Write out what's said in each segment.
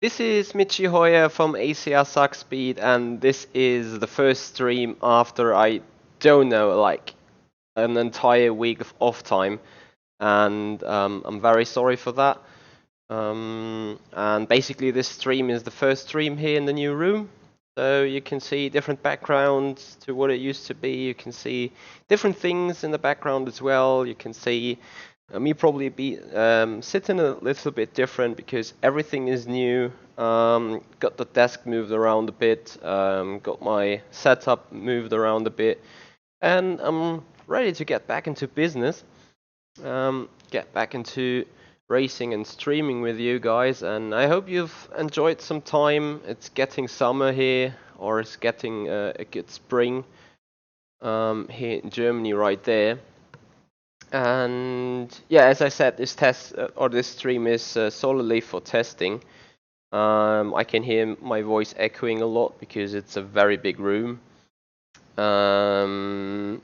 This is Michi Hoyer from ACR Zakspeed, and this is the first stream after I don't know, like an entire week of off time, and I'm very sorry for that. And basically, this stream is the first stream here in the new room, so you can see different backgrounds to what it used to be. You can see different things in the background as well. You can see me probably be sitting a little bit different because everything is new. Got the desk moved around a bit, got my setup moved around a bit, and I'm ready to get back into business, get back into racing and streaming with you guys, and I hope you've enjoyed some time. It's getting summer here, or it's getting a good spring here in Germany right there. And yeah, as I said, this test or this stream is solely for testing. I can hear my voice echoing a lot because it's a very big room. I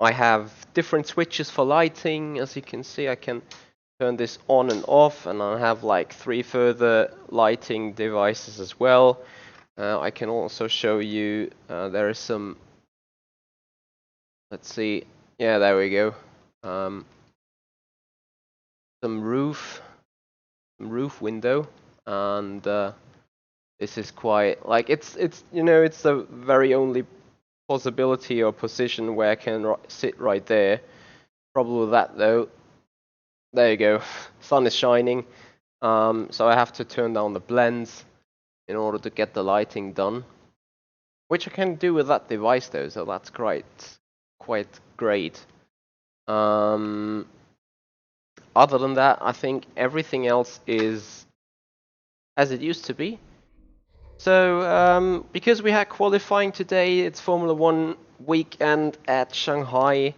have different switches for lighting. As you can see, I can turn this on and off, and I have like 3 further lighting devices as well. I can also show you, there is some, let's see, yeah, there we go. Some roof window, and this is quite like it's it's the very only possibility or position where I can sit right there. Problem with that though, there you go, sun is shining, so I have to turn down the blends in order to get the lighting done, which I can do with that device though, so that's quite great. Other than that, I think everything else is as it used to be. So, because we had qualifying today, it's Formula 1 weekend at Shanghai.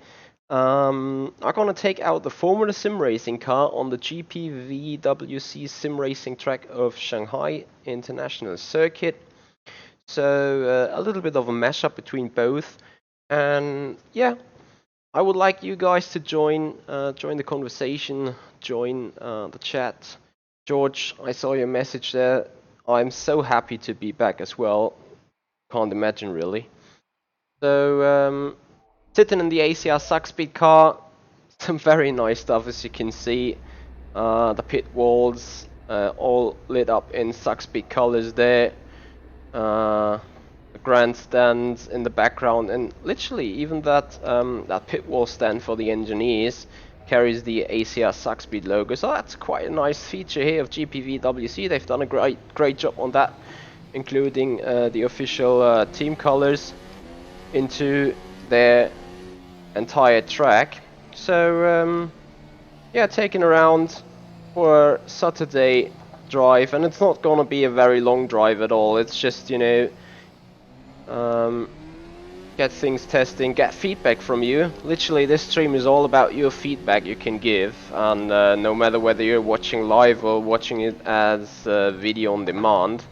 I'm gonna take out the Formula Sim Racing car on the GPVWC Sim Racing track of Shanghai International Circuit. So, a little bit of a mashup between both. And yeah, I would like you guys to join the conversation, join the chat. George, I saw your message there. I'm so happy to be back as well. Can't imagine really. So sitting in the ACR Zakspeed car, some very nice stuff as you can see. The pit walls all lit up in Zakspeed colors there. The grandstands in the background, and literally even that pit wall stand for the engineers carries the ACR Zakspeed logo. So that's quite a nice feature here of GPVWC. They've done a great job on that, including the official team colors into their entire track. So yeah, taken around for Saturday drive, and it's not gonna be a very long drive at all. It's just, get things testing, get feedback from you. Literally, this stream is all about your feedback you can give, and no matter whether you're watching live or watching it as video on demand,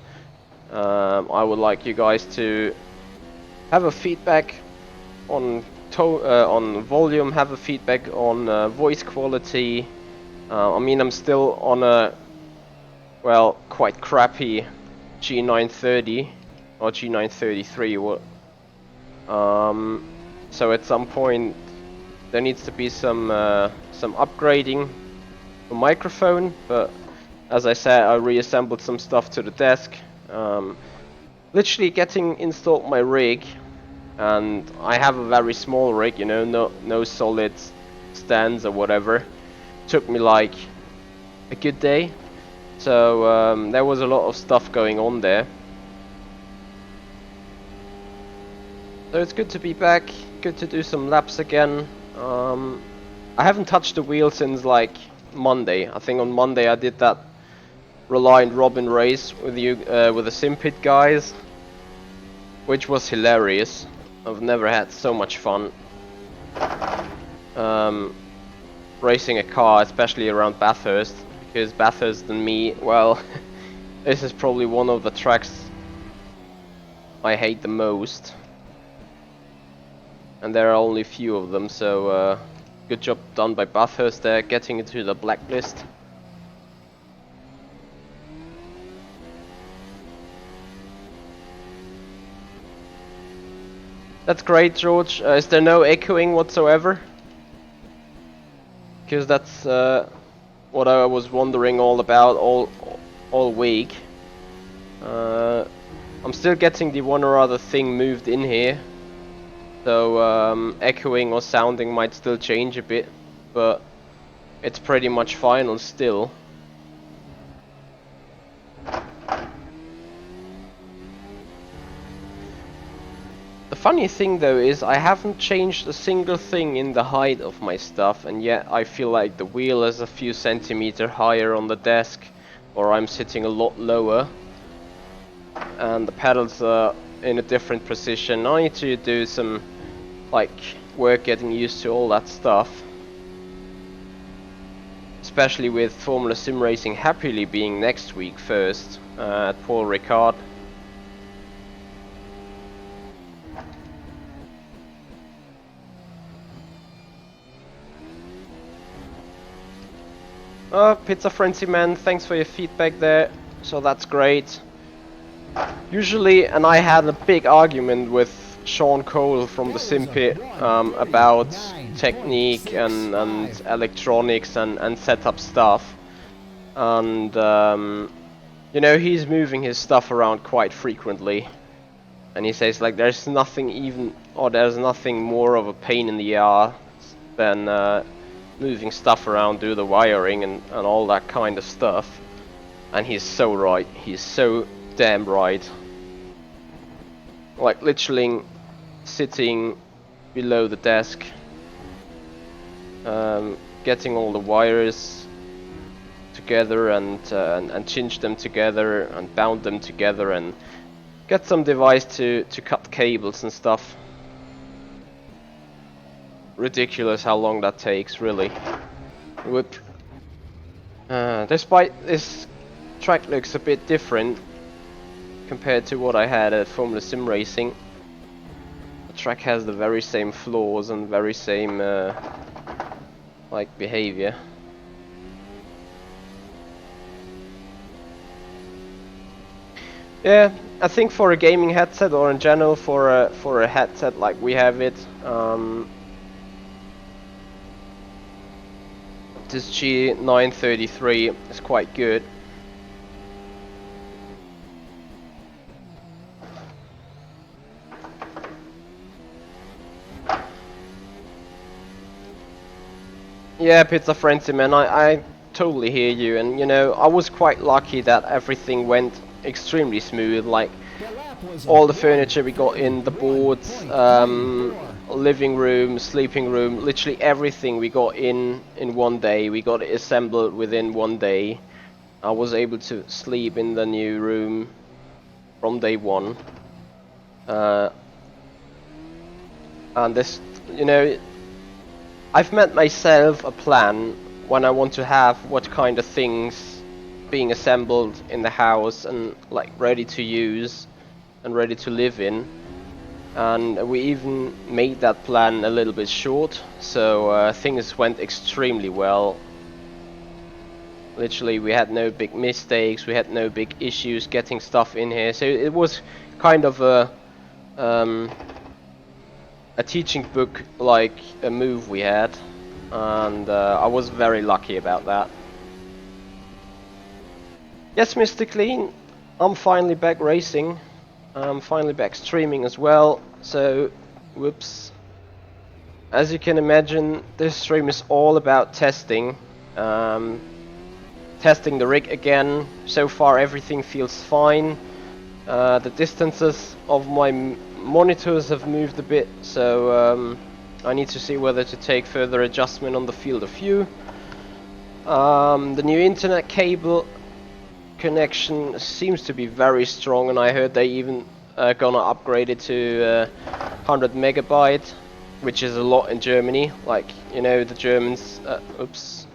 I would like you guys to have a feedback on volume, have a feedback on voice quality. I mean, I'm still on a, well, quite crappy G930 or G933. So at some point there needs to be some upgrading the microphone, but as I said, I reassembled some stuff to the desk. Literally getting installed my rig, and I have a very small rig, no solid stands or whatever. Took me like a good day, so there was a lot of stuff going on there. So it's good to be back, good to do some laps again. I haven't touched the wheel since like Monday. I think on Monday I did that Reliant Robin race with you, with the Simpit guys, which was hilarious. I've never had so much fun racing a car, especially around Bathurst, because Bathurst and me, well, this is probably one of the tracks I hate the most. And there are only a few of them, so good job done by Bathurst there, getting into the blacklist. That's great, George. Is there no echoing whatsoever? Because that's what I was wondering all about all week. I'm still getting the one or other thing moved in here, so echoing or sounding might still change a bit, but it's pretty much final still. The funny thing though is I haven't changed a single thing in the height of my stuff, and yet I feel like the wheel is a few centimeters higher on the desk, or I'm sitting a lot lower, and the pedals are in a different position. I need to do some work getting used to all that stuff, especially with Formula Sim Racing happily being next week first at Paul Ricard. Pizza Frenzy Man, thanks for your feedback there, so that's great. Usually, and I had a big argument with Sean Cole from the Sim Pit about technique and electronics and setup stuff, and you know, he's moving his stuff around quite frequently, and he says like there's nothing more of a pain in the ass than moving stuff around, do the wiring and all that kind of stuff. And he's so right, he's so damn right. Like literally sitting below the desk, getting all the wires together and cinch them together and bound them together and get some device to cut cables and stuff. Ridiculous how long that takes, really. Whoop. Despite this track looks a bit different compared to what I had at Formula Sim Racing, the track has the very same flaws and very same behavior. Yeah, I think for a gaming headset, or in general for a headset like we have it, this G933 is quite good. Yeah, Pizza Frenzy Man, I totally hear you, and you know, I was quite lucky that everything went extremely smooth. Like all the furniture we got in, the boards, living room, sleeping room, literally everything we got in one day. We got it assembled within one day. I was able to sleep in the new room from day one. And this, you know, I've made myself a plan when I want to have what kind of things being assembled in the house and like ready to use and ready to live in. And we even made that plan a little bit short, so things went extremely well. Literally, we had no big mistakes, we had no big issues getting stuff in here, so it was kind of a teaching book like a move we had, and I was very lucky about that. Yes, Mr. Clean, I'm finally back racing. I'm finally back streaming as well, so whoops. As you can imagine, this stream is all about testing. Testing the rig again. So far everything feels fine. The distances of my monitors have moved a bit, so I need to see whether to take further adjustment on the field of view. The new internet cable connection seems to be very strong, and I heard they even gonna upgrade it to 100 megabyte, which is a lot in Germany. Like, you know, the Germans, oops,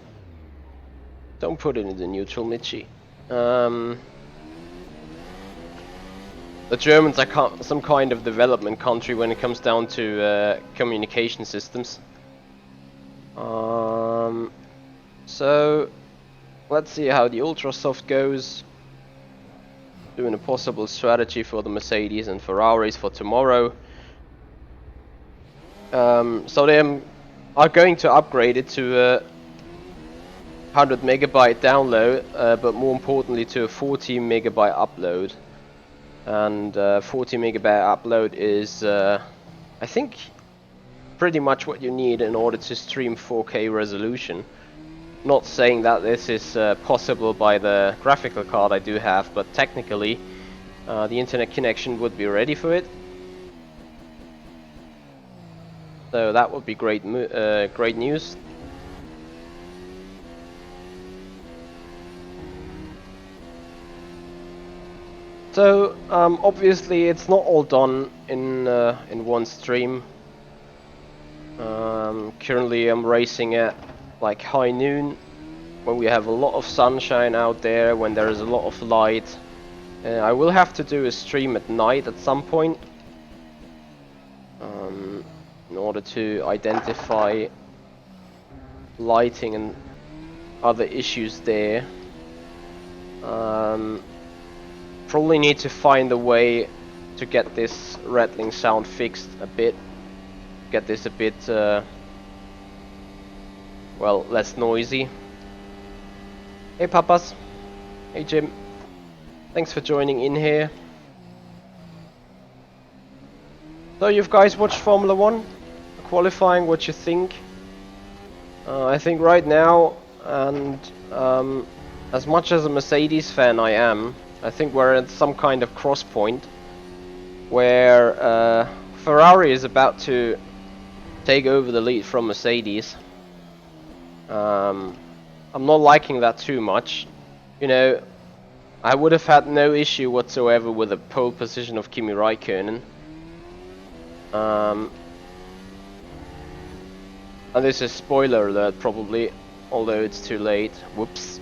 don't put it in the neutral, Michi. The Germans are some kind of development country when it comes down to communication systems. So let's see how the Ultrasoft goes. Doing a possible strategy for the Mercedes and Ferraris for tomorrow. So they are going to upgrade it to a 100 megabyte download, but more importantly to a 40 megabyte upload. And 40 megabyte upload is, I think, pretty much what you need in order to stream 4K resolution. Not saying that this is possible by the graphical card I do have, but technically the internet connection would be ready for it. So that would be great news. So obviously it's not all done in one stream. Currently I'm racing at like high noon, when we have a lot of sunshine out there, when there is a lot of light. I will have to do a stream at night at some point, in order to identify lighting and other issues there. Probably need to find a way to get this rattling sound fixed a bit, get this a bit well, less noisy. Hey Papas, hey Jim, thanks for joining in here. So you guys watched Formula 1 qualifying, what you think? I think right now, and as much as a Mercedes fan I am, I think we're at some kind of cross point where Ferrari is about to take over the lead from Mercedes. I'm not liking that too much. You know, I would have had no issue whatsoever with the pole position of Kimi Raikkonen. And this is spoiler alert probably, although it's too late. Whoops.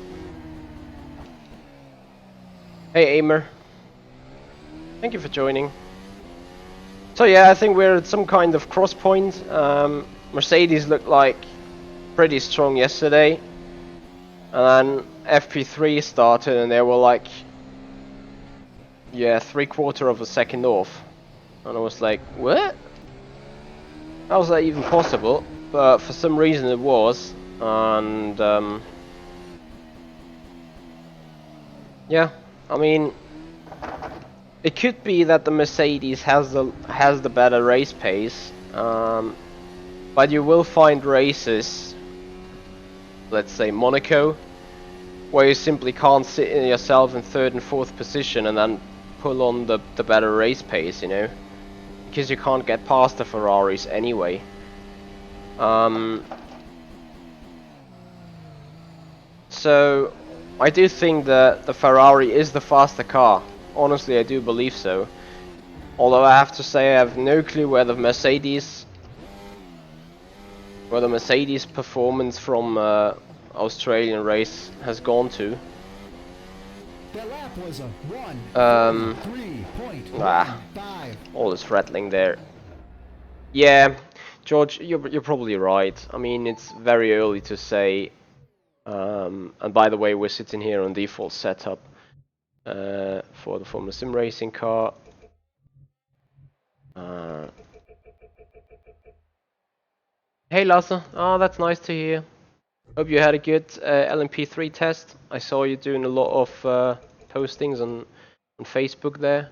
Hey Aimer, thank you for joining. So yeah, I think we're at some kind of cross point. Mercedes looked like pretty strong yesterday, and then FP3 started and they were like, yeah, 3/4 of a second off, and I was like, what? How is that even possible? But for some reason it was, and yeah, I mean, it could be that the Mercedes has the better race pace, but you will find races, let's say Monaco, where you simply can't sit in yourself in 3rd and 4th position and then pull on the better race pace, you know, because you can't get past the Ferraris anyway. So I do think that the Ferrari is the faster car. Honestly, I do believe so. Although I have to say I have no clue where the Mercedes performance from Australian race has gone to. All this rattling there. Yeah, George, you're probably right. I mean, it's very early to say. And by the way, we're sitting here on default setup for the Formula Sim racing car. Hey Lasse, oh that's nice to hear. Hope you had a good LMP3 test. I saw you doing a lot of postings on Facebook there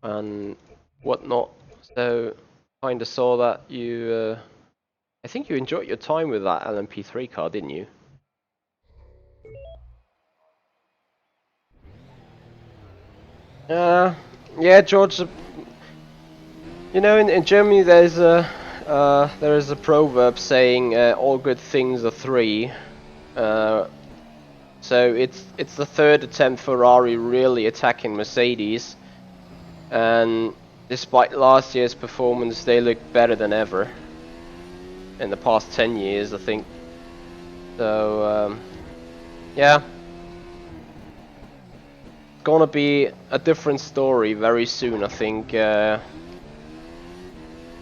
and whatnot. So kinda saw that you I think you enjoyed your time with that LMP3 car, didn't you? Yeah, George. You know, in Germany there is a proverb saying all good things are three. So it's the 3rd attempt Ferrari really attacking Mercedes, and despite last year's performance, they look better than ever in the past 10 years, I think. So yeah, it's gonna be a different story very soon, I think.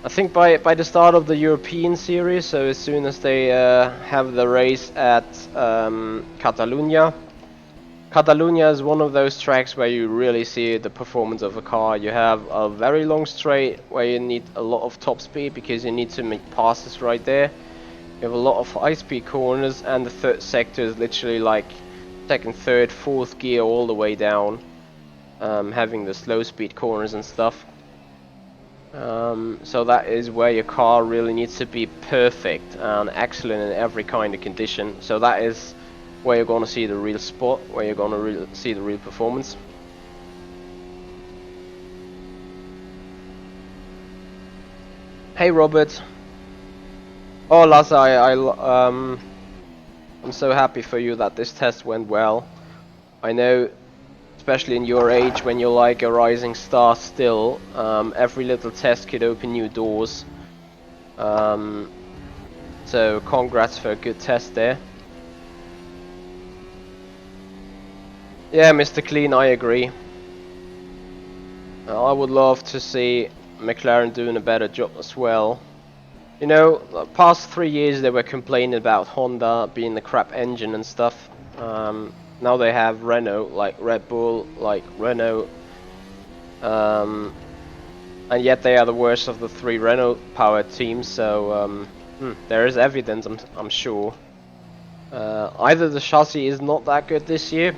I think by the start of the European series, so as soon as they have the race at Catalonia, Catalunya is one of those tracks where you really see the performance of a car. You have a very long straight where you need a lot of top speed because you need to make passes right there. You have a lot of high speed corners, and the third sector is literally like second, third, fourth gear all the way down, having the slow speed corners and stuff. So that is where your car really needs to be perfect and excellent in every kind of condition. So that is where you're going to see the real spot, where you're going to see the real performance. Hey Robert. Oh Lasse, I'm so happy for you that this test went well. I know, especially in your age when you're like a rising star still, every little test could open new doors. So congrats for a good test there. Yeah, Mr. Clean, I agree. I would love to see McLaren doing a better job as well. You know, the past 3 years they were complaining about Honda being the crap engine and stuff. Now they have Renault, like Red Bull, like Renault. And yet they are the worst of the 3 Renault powered teams, so there is evidence, I'm sure. Either the chassis is not that good this year,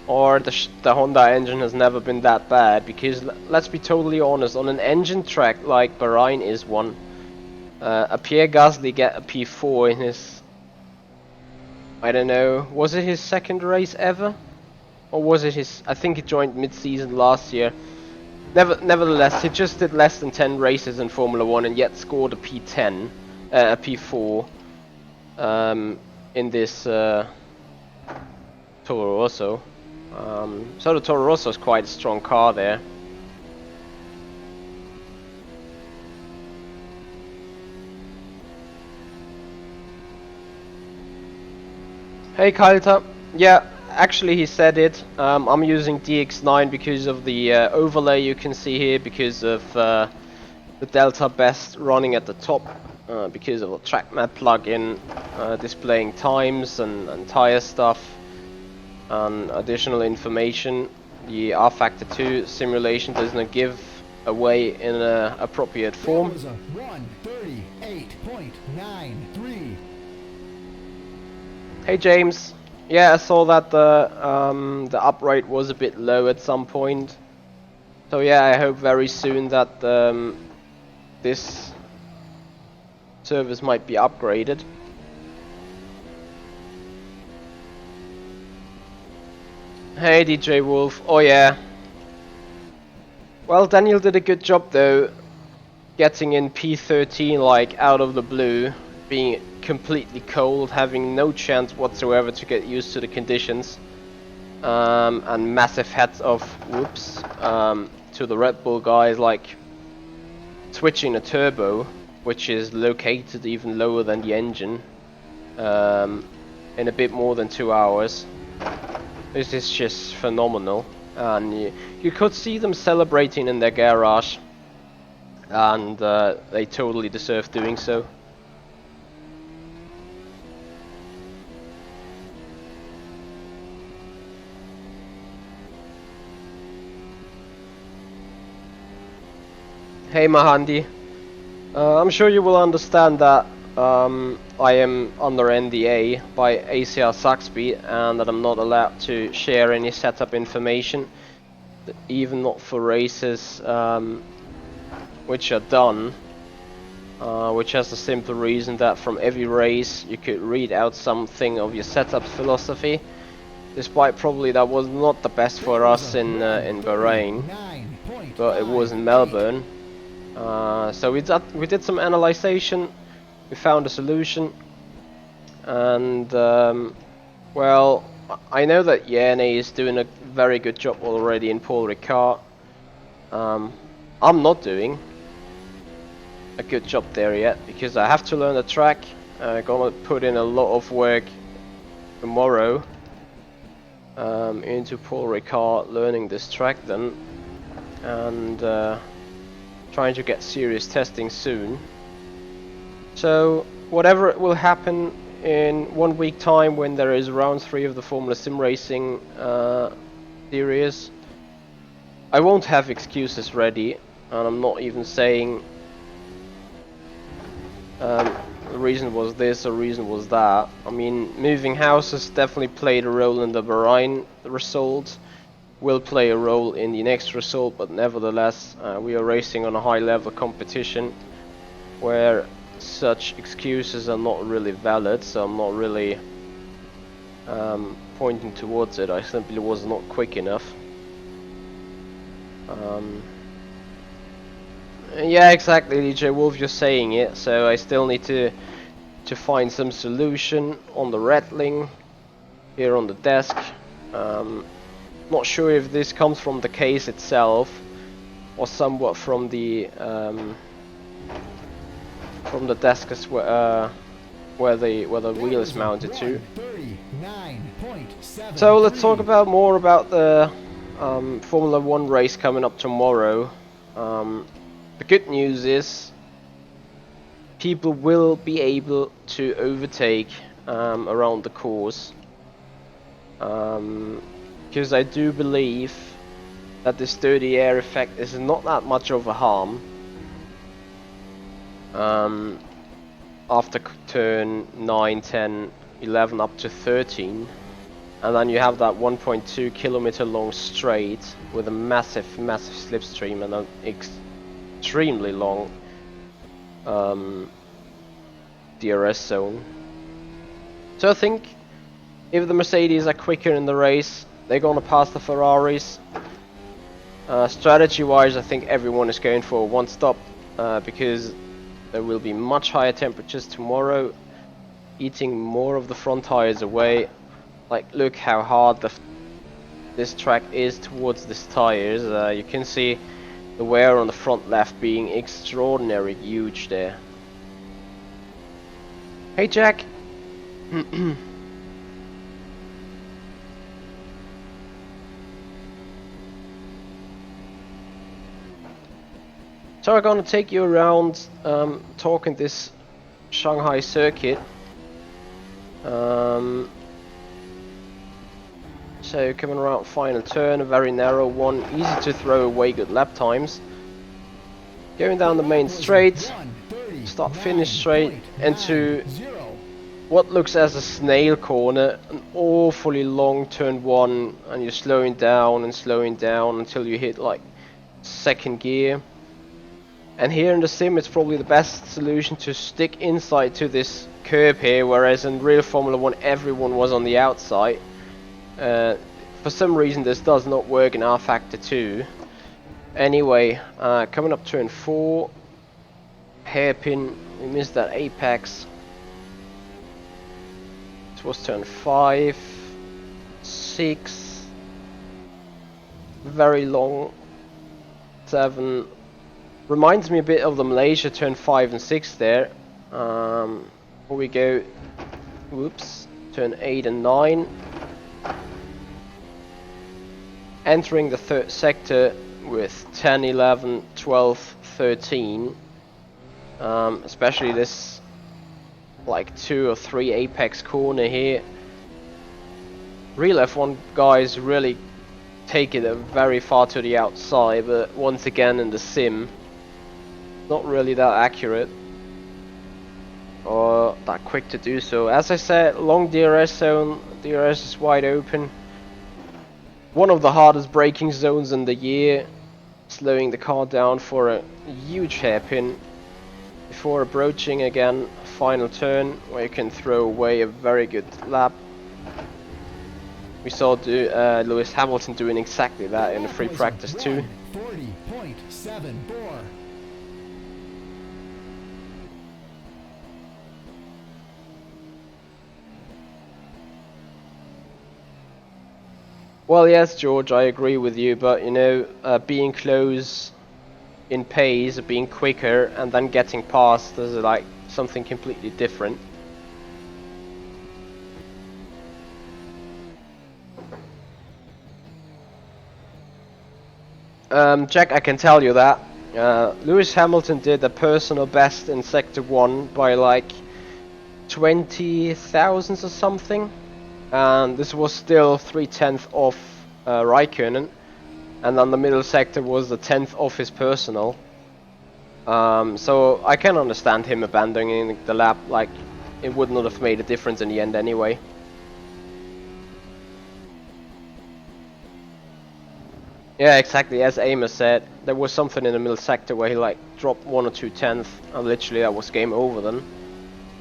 or the Honda engine has never been that bad, because let's be totally honest, on an engine track like Bahrain is one, a Pierre Gasly get a P4 in his, I don't know, was it his second race ever? Or was it his, I think he joined mid-season last year. Nevertheless, he just did less than 10 races in Formula 1 and yet scored a P10, a P4 in this Toro Rosso. So the Toro Rosso is quite a strong car there. Hey Kalta, yeah, actually he said it. I'm using DX9 because of the overlay you can see here, because of the Delta Best running at the top, because of a TrackMap plugin displaying times and tire stuff and additional information. The rFactor 2 simulation does not give away in an appropriate form. 1:38.93. Hey James, yeah, I saw that the upright was a bit low at some point. So yeah, I hope very soon that this service might be upgraded. Hey DJ Wolf, oh yeah. Well, Daniel did a good job though, getting in P13 like out of the blue, being completely cold, having no chance whatsoever to get used to the conditions, and massive hats off, whoops, to the Red Bull guys, like switching a turbo, which is located even lower than the engine, in a bit more than 2 hours. This is just phenomenal, and you could see them celebrating in their garage, and they totally deserve doing so. Hey Mahandi, I'm sure you will understand that I am under NDA by ACR Zakspeed, and that I'm not allowed to share any setup information, even not for races which are done, which has the simple reason that from every race you could read out something of your setup philosophy, despite probably that was not the best for us in Bahrain, but it was in Melbourne. So we did some analyzation, we found a solution, and well, I know that Yane is doing a very good job already in Paul Ricard. I'm not doing a good job there yet, because I have to learn the track. I'm gonna put in a lot of work tomorrow into Paul Ricard, learning this track then, and trying to get serious testing soon. So whatever will happen in 1 week time when there is round 3 of the Formula Sim Racing series. I won't have excuses ready, and I'm not even saying the reason was this or reason was that. I mean, moving houses definitely played a role in the Bahrain result, will play a role in the next result, but nevertheless we are racing on a high level competition where such excuses are not really valid, so I'm not really pointing towards it. I simply was not quick enough. Yeah, exactly, DJ Wolf, you're saying it, so I still need to find some solution on the rattling here on the desk. Not sure if this comes from the case itself or somewhat from the desk as well, where the wheel is mounted to. So let's talk about more about the Formula 1 race coming up tomorrow. The good news is people will be able to overtake around the course, because I do believe that this dirty air effect is not that much of a harm after turn 9, 10, 11 up to 13, and then you have that 1.2 kilometer long straight with a massive slipstream and an extremely long DRS zone. So I think if the Mercedes are quicker in the race, they're gonna pass the Ferraris. Strategy wise, I think everyone is going for one stop, because there will be much higher temperatures tomorrow, eating more of the front tires away. Like, look how hard this track is towards these tires. You can see the wear on the front left being extraordinarily huge there. Hey Jack. So I'm gonna take you around talking this Shanghai circuit. So coming around final turn, a very narrow one, easy to throw away, good lap times. Going down the main straight, start finish straight into what looks as a snail corner, an awfully long turn 1, and you're slowing down until you hit like second gear. And here in the sim it's probably the best solution to stick inside to this curb here, whereas in real Formula 1 everyone was on the outside. For some reason this does not work in rFactor 2. Anyway, coming up turn 4, hairpin, we missed that apex. This was turn 5, 6, very long, 7. Reminds me a bit of the Malaysia turn 5 and 6 there. Here we go, whoops, turn 8 and 9. Entering the third sector with 10, 11, 12, 13. Especially this like 2 or 3 apex corner here. Real F1 guys really take it very far to the outside, but once again in the sim, not really that accurate or that quick to do so. As I said, long DRS zone, DRS is wide open. One of the hardest braking zones in the year, slowing the car down for a huge hairpin before approaching again a final turn where you can throw away a very good lap. We saw Lewis Hamilton doing exactly that in the free practice too. 40.74. Well, yes, George, I agree with you, but you know, being close in pace, being quicker, and then getting past is like something completely different. Jack, I can tell you that Lewis Hamilton did a personal best in Sector 1 by like 20 thousandths or something, and this was still 3/10 off Raikkonen, and then the middle sector was a tenth off his personal. So I can understand him abandoning the lap. Like, it would not have made a difference in the end anyway. Yeah, exactly. As Amos said, there was something in the middle sector where he like dropped 1 or 2 tenths, and literally that was game over then.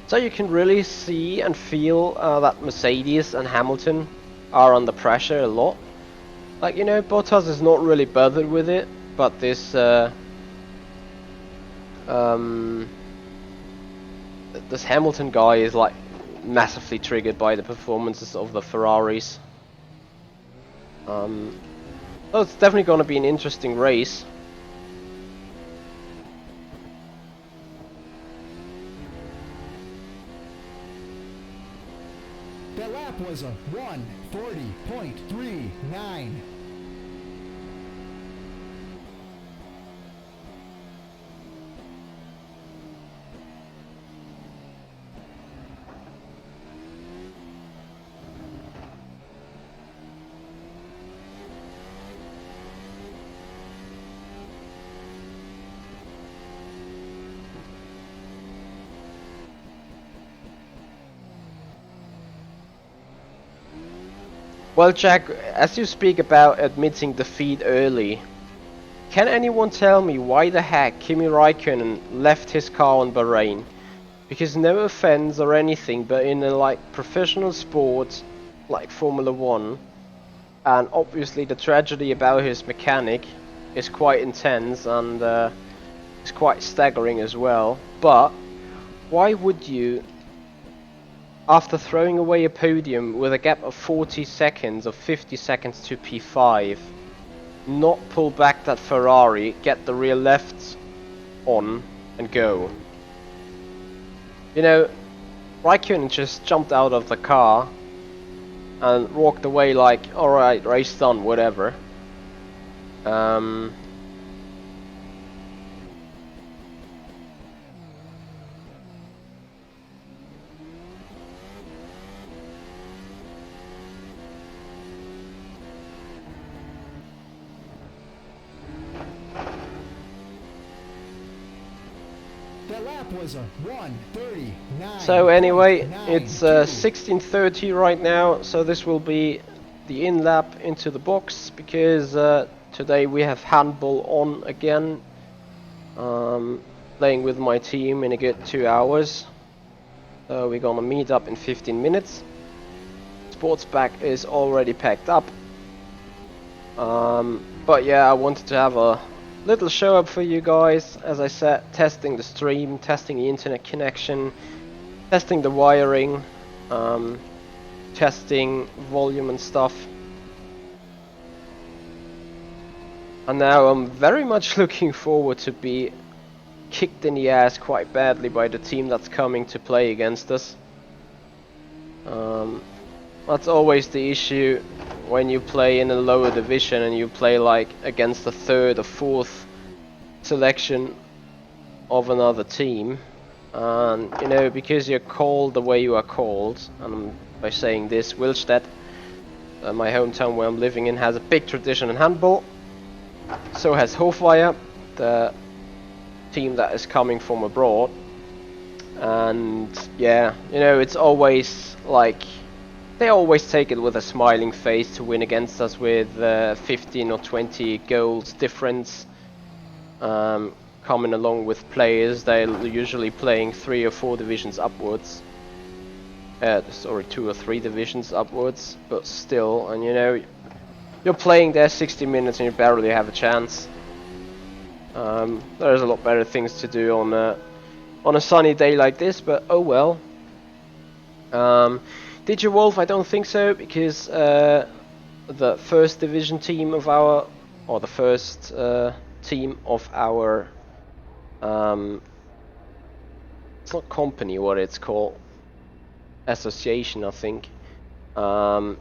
So you can really see and feel that Mercedes and Hamilton are under pressure a lot. Like, you know, Bottas is not really bothered with it, but this this Hamilton guy is like massively triggered by the performances of the Ferraris. So it's definitely going to be an interesting race. The lap was a 1:40.39. Well, Jack, as you speak about admitting defeat early, can anyone tell me why the heck Kimi Raikkonen left his car on Bahrain? Because no offense or anything, but in a like professional sport like Formula 1, and obviously the tragedy about his mechanic is quite intense and it's quite staggering as well, but why would you, after throwing away a podium with a gap of 40 seconds or 50 seconds to P5, not pull back that Ferrari, get the rear left on and go? You know, Raikkonen just jumped out of the car and walked away like, alright, race done, whatever. The lap was a 1:39. So anyway, it's 16:30 right now, so this will be the in lap into the box, because today we have handball on again, playing with my team in a good 2 hours. So we're gonna meet up in 15 minutes. Sports bag is already packed up, but yeah, I wanted to have a little show up for you guys. As I said, testing the stream, testing the internet connection, testing the wiring, testing volume and stuff. And now I'm very much looking forward to be kicked in the ass quite badly by the team that's coming to play against us. That's always the issue when you play in a lower division and you play like against the third or fourth selection of another team, and you know, because you're called the way you are called, and by saying this, Willstedt, my hometown where I'm living in, has a big tradition in handball. So has Hofweier, the team that is coming from abroad. And yeah, you know, it's always like, they always take it with a smiling face to win against us with 15 or 20 goals difference, coming along with players they're usually playing 3 or 4 divisions upwards, sorry, 2 or 3 divisions upwards, but still. And you know, you're playing there 60 minutes and you barely have a chance. There's a lot better things to do on a sunny day like this, but oh well. Did you, Wolf? I don't think so, because the first division team of our, or the first team of our, it's not company, what it's called, association, I think,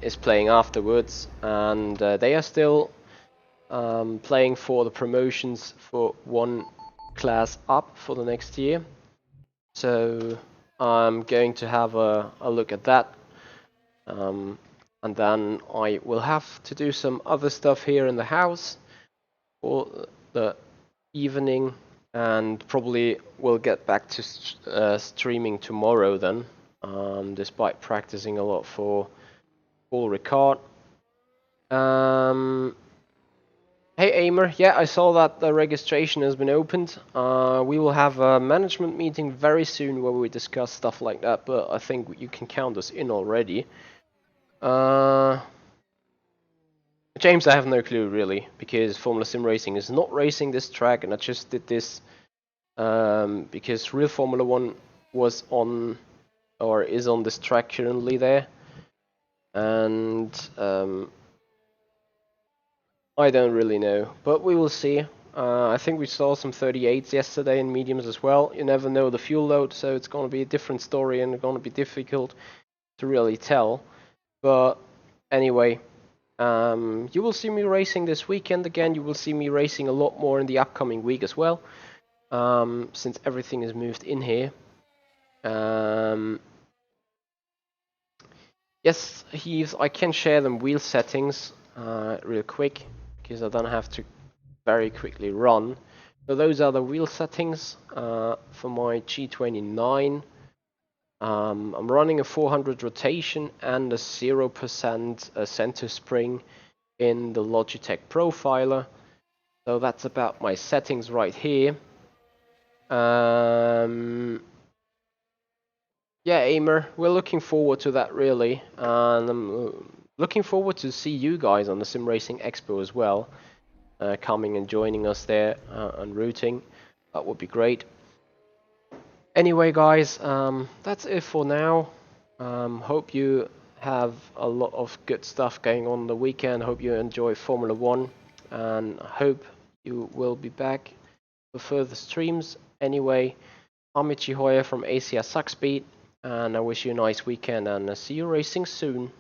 is playing afterwards, and they are still playing for the promotions for one class up for the next year. So I'm going to have a look at that. And then I will have to do some other stuff here in the house for the evening, and probably will get back to streaming tomorrow then, despite practicing a lot for Paul Ricard. Hey Aimer, yeah, I saw that the registration has been opened. We will have a management meeting very soon where we discuss stuff like that, but I think you can count us in already. James, I have no clue really, because Formula Sim Racing is not racing this track, and I just did this because real Formula 1 was on, or is on this track currently there, and I don't really know, but we will see. I think we saw some 38s yesterday in mediums as well. You never know the fuel load, so it's going to be a different story and going to be difficult to really tell. But anyway, you will see me racing this weekend again. You will see me racing a lot more in the upcoming week as well, since everything is moved in here. Yes, Heaves, I can share them wheel settings real quick, because I don't have to very quickly run. So those are the wheel settings for my G29. I'm running a 400 rotation and a 0% center spring in the Logitech Profiler. So that's about my settings right here. Yeah, Aimer, we're looking forward to that really, and I'm looking forward to see you guys on the Sim Racing Expo as well, coming and joining us there and rooting. That would be great. Anyway, guys, that's it for now. Hope you have a lot of good stuff going on the weekend. Hope you enjoy Formula 1, and hope you will be back for further streams. Anyway, I'm Michi Hoyer from ACR Zakspeed, and I wish you a nice weekend, and see you racing soon.